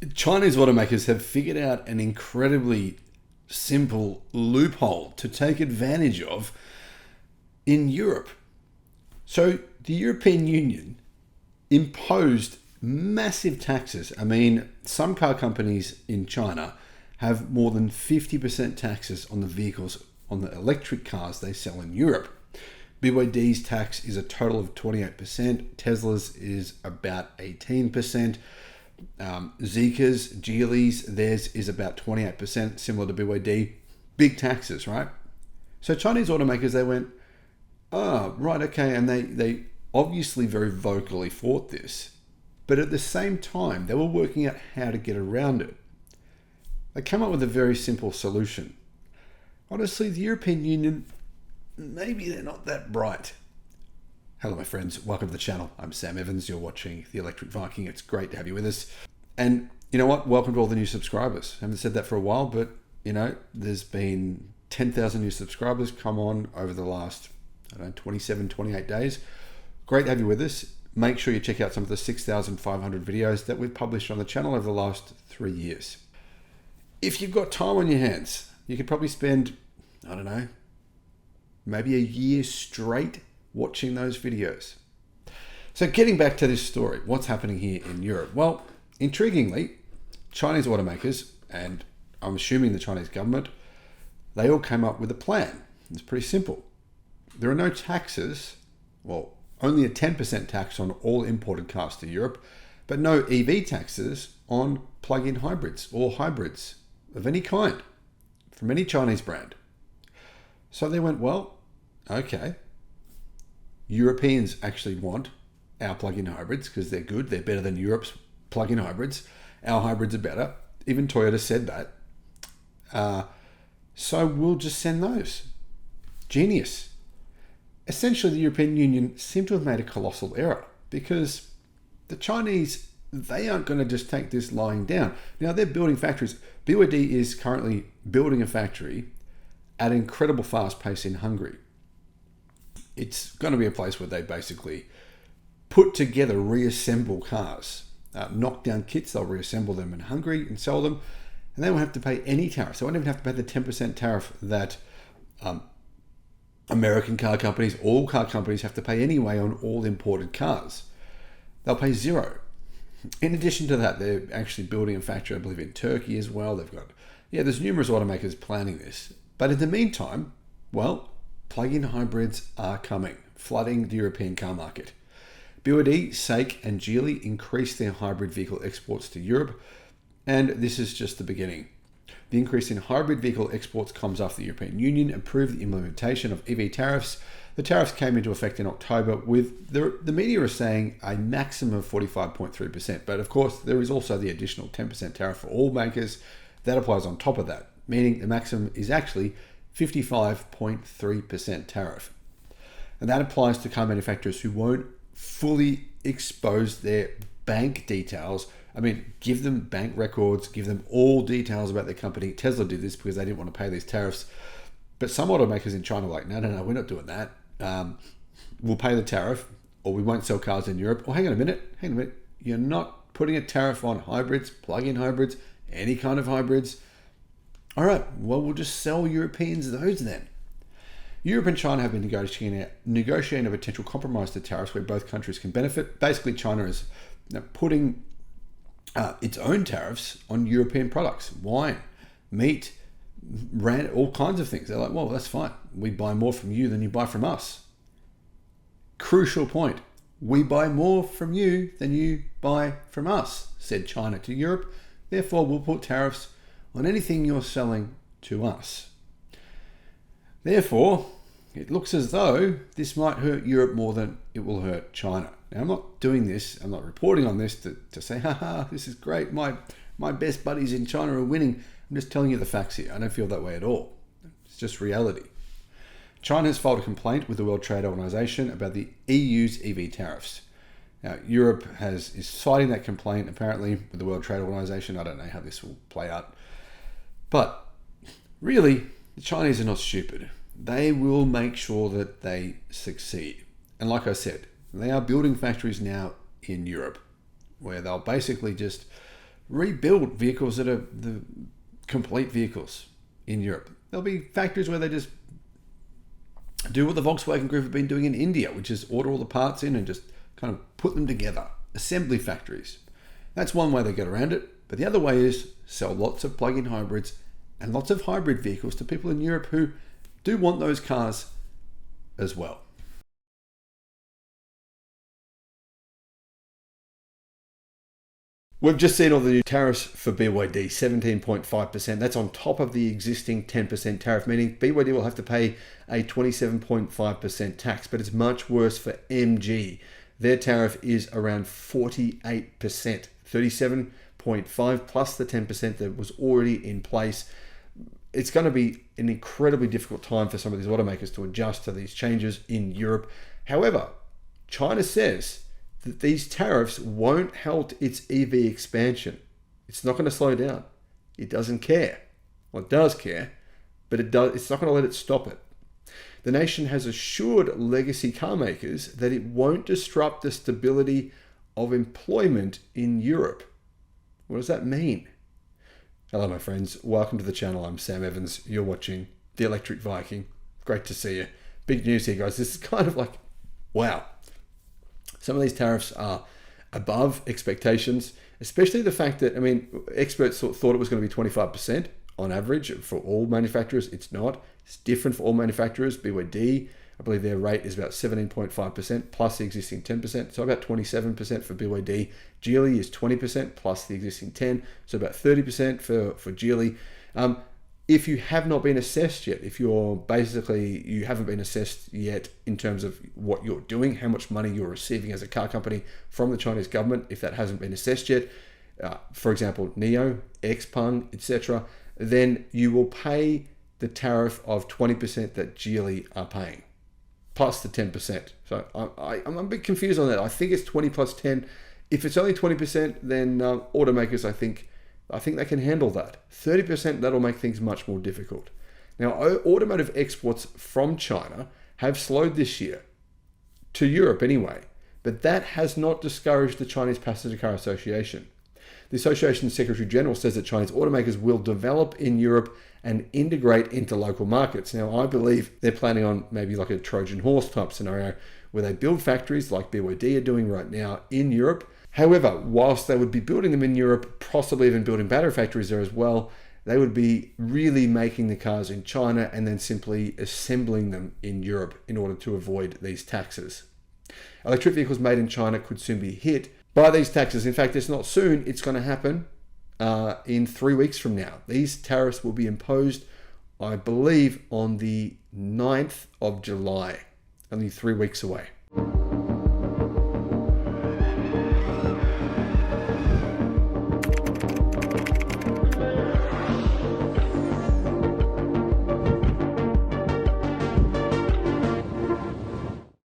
Chinese automakers have figured out an incredibly simple loophole to take advantage of in Europe. So the European Union imposed massive taxes. I mean, some car companies in China have more than 50% taxes on the vehicles, on the electric cars they sell in Europe. BYD's tax is a total of 28%. Tesla's is about 18%. Zeekr's, Geely's, theirs is about 28%, similar to BYD. Big taxes, right? So Chinese automakers, they went, oh, right, okay. And they obviously very vocally fought this. But at the same time, they were working out how to get around it. They came up with a very simple solution. Honestly, the European Union, maybe they're not that bright. Hello, my friends. Welcome to the channel. I'm Sam Evans. You're watching the Electric Viking. It's great to have you with us. And you know what? Welcome to all the new subscribers. I haven't said that for a while, but you know, there's been 10,000 new subscribers come on over the last, 27, 28 days. Great to have you with us. Make sure you check out some of the 6,500 videos that we've published on the channel over the last 3 years. If you've got time on your hands, you could probably spend, maybe a year straight watching those videos. So getting back to this story, what's happening here in Europe? Well, intriguingly, Chinese automakers, and I'm assuming the Chinese government, they all came up with a plan. It's pretty simple. There are no taxes, well, only a 10% tax on all imported cars to Europe, but no EV taxes on plug-in hybrids or hybrids of any kind from any Chinese brand. So they went, well, okay, Europeans actually want our plug-in hybrids because they're good. They're better than Europe's plug-in hybrids. Our hybrids are better. Even Toyota said that. So we'll just send those. Genius. Essentially, the European Union seemed to have made a colossal error because the Chinese, they aren't going to just take this lying down. Now, they're building factories. BYD is currently building a factory at an incredible fast pace in Hungary. It's going to be a place where they basically put together, reassemble cars, knock down kits, they'll reassemble them in Hungary and sell them, and they won't have to pay any tariffs. They won't even have to pay the 10% tariff that American car companies, all car companies have to pay anyway on all imported cars. They'll pay zero. In addition to that, they're actually building a factory, I believe, in Turkey as well. There's numerous automakers planning this. But in the meantime, well, plug-in hybrids are coming, flooding the European car market. BYD, Zeekr, and Geely increased their hybrid vehicle exports to Europe, and this is just the beginning. The increase in hybrid vehicle exports comes after the European Union approved the implementation of EV tariffs. The tariffs came into effect in October, with the media is saying a maximum of 45.3%, but of course there is also the additional 10% tariff for all makers that applies on top of that, meaning the maximum is actually 55.3% tariff. And that applies to car manufacturers who won't fully expose their bank details. I mean, give them bank records, give them all details about their company. Tesla did this because they didn't want to pay these tariffs. But some automakers in China are like, no, we're not doing that. We'll pay the tariff, or we won't sell cars in Europe. Or hang on a minute. You're not putting a tariff on hybrids, plug-in hybrids, any kind of hybrids. All right, well, we'll just sell Europeans those then. Europe and China have been negotiating a potential compromise to tariffs where both countries can benefit. Basically, China is putting its own tariffs on European products, wine, meat, all kinds of things. They're like, well, that's fine. We buy more from you than you buy from us. Crucial point. We buy more from you than you buy from us, said China to Europe. Therefore, we'll put tariffs on anything you're selling to us. Therefore, it looks as though this might hurt Europe more than it will hurt China. Now, I'm not doing this, I'm not reporting on this to say, haha, this is great, my best buddies in China are winning. I'm just telling you the facts here. I don't feel that way at all. It's just reality. China has filed a complaint with the World Trade Organization about the EU's EV tariffs. Now, Europe is fighting that complaint, apparently, with the World Trade Organization. I don't know how this will play out. But really, the Chinese are not stupid. They will make sure that they succeed. And like I said, they are building factories now in Europe where they'll basically just rebuild vehicles that are the complete vehicles in Europe. There'll be factories where they just do what the Volkswagen Group have been doing in India, which is order all the parts in and just kind of put them together. Assembly factories. That's one way they get around it. But the other way is sell lots of plug-in hybrids and lots of hybrid vehicles to people in Europe who do want those cars as well. We've just seen all the new tariffs for BYD, 17.5%. That's on top of the existing 10% tariff, meaning BYD will have to pay a 27.5% tax, but it's much worse for MG. Their tariff is around 48%, 37.5 plus the 10% that was already in place. It's going to be an incredibly difficult time for some of these automakers to adjust to these changes in Europe. However, China says that these tariffs won't halt its EV expansion. It's not going to slow down. It doesn't care. Well, it does care, but it's not going to let it stop it. The nation has assured legacy car makers that it won't disrupt the stability of employment in Europe. What does that mean? Hello, my friends. Welcome to the channel. I'm Sam Evans. You're watching The Electric Viking. Great to see you. Big news here, guys. This is kind of like, wow. Some of these tariffs are above expectations, especially the fact that, experts thought it was going to be 25% on average for all manufacturers. It's not. It's different for all manufacturers. BYD, I believe their rate is about 17.5% plus the existing 10%, so about 27% for BYD. Geely is 20% plus the existing 10%, so about 30% for Geely. If you have not been assessed yet, if you haven't been assessed yet in terms of what you're doing, how much money you're receiving as a car company from the Chinese government, if that hasn't been assessed yet, for example, NIO, Xpeng, etc., then you will pay the tariff of 20% that Geely are paying, plus the 10%. So I'm a bit confused on that. I think it's 20 plus 10. If it's only 20%, then automakers, I think they can handle that. 30%, that'll make things much more difficult. Now, automotive exports from China have slowed this year, to Europe anyway, but that has not discouraged the Chinese Passenger Car Association. The association's Secretary General says that Chinese automakers will develop in Europe and integrate into local markets. Now, I believe they're planning on maybe like a Trojan horse type scenario where they build factories like BYD are doing right now in Europe. However, whilst they would be building them in Europe, possibly even building battery factories there as well, they would be really making the cars in China and then simply assembling them in Europe in order to avoid these taxes. Electric vehicles made in China could soon be hit by these taxes. In fact, it's not soon, it's going to happen in 3 weeks from now. These tariffs will be imposed, I believe, on the 9th of July, only 3 weeks away.